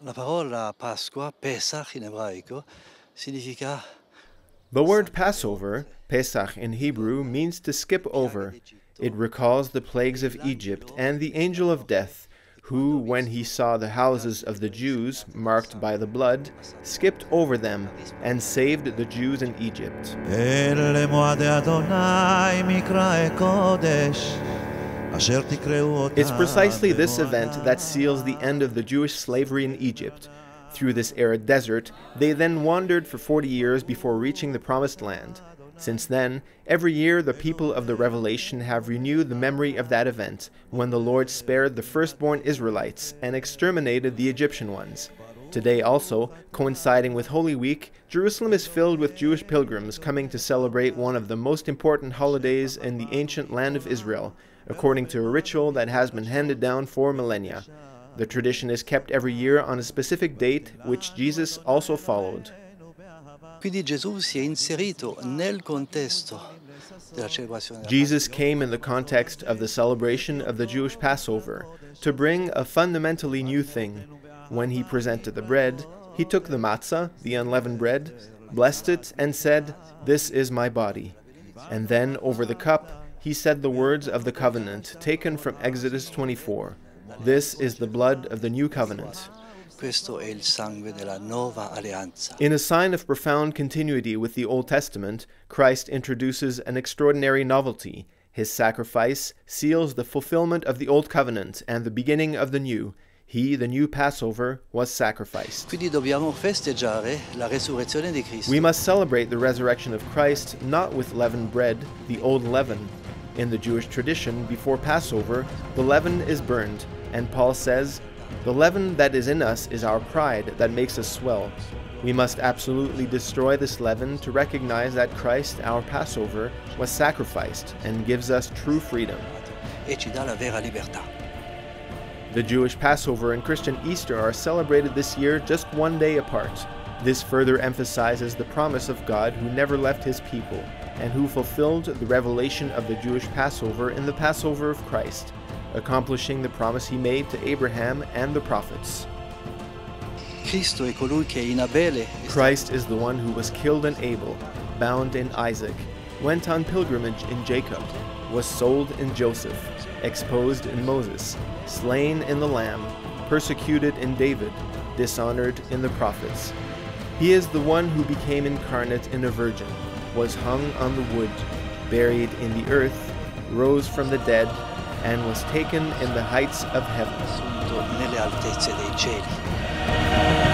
La parola Pasqua, Pesach in ebraico, significa The word Passover, Pesach in Hebrew, means to skip over. It recalls the plagues of Egypt and the angel of death, who, when he saw the houses of the Jews marked by the blood, skipped over them and saved the Jews in Egypt. It's precisely this event that seals the end of the Jewish slavery in Egypt. Through this arid desert, they then wandered for 40 years before reaching the Promised Land. Since then, every year the people of the Revelation have renewed the memory of that event, when the Lord spared the firstborn Israelites and exterminated the Egyptian ones. Today also, coinciding with Holy Week, Jerusalem is filled with Jewish pilgrims coming to celebrate one of the most important holidays in the ancient land of Israel, according to a ritual that has been handed down for millennia. The tradition is kept every year on a specific date, which Jesus also followed. Quindi Gesù si è inserito nel contesto della celebrazione. Jesus came in the context of the celebration of the Jewish Passover to bring a fundamentally new thing. When he presented the bread, he took the matzah, the unleavened bread, blessed it, and said, "This is my body." And then, over the cup, he said the words of the covenant taken from Exodus 24. This is the blood of the new covenant. Questo è il sangue della nuova alleanza. In a sign of profound continuity with the Old Testament, Christ introduces an extraordinary novelty. His sacrifice seals the fulfillment of the Old Covenant and the beginning of the New. He, the new Passover, was sacrificed. Quindi dobbiamo festeggiare la resurrezione di Cristo. We must celebrate the resurrection of Christ not with leavened bread, the old leaven. In the Jewish tradition, before Passover, the leaven is burned, and Paul says, "The leaven that is in us is our pride that makes us swell." We must absolutely destroy this leaven to recognize that Christ, our Passover, was sacrificed and gives us true freedom. E ci dà la vera libertà. The Jewish Passover and Christian Easter are celebrated this year just one day apart. This further emphasizes the promise of God who never left his people, and who fulfilled the revelation of the Jewish Passover in the Passover of Christ, accomplishing the promise he made to Abraham and the prophets. Cristo è colui che in Abele Christ is the one who was killed in Abel, bound in Isaac, went on pilgrimage in Jacob, was sold in Joseph, exposed in Moses, slain in the Lamb, persecuted in David, dishonored in the prophets. He is the one who became incarnate in a virgin, was hung on the wood, buried in the earth, rose from the dead, and was taken in the heights of heaven. assunto nelle altezze dei cieli.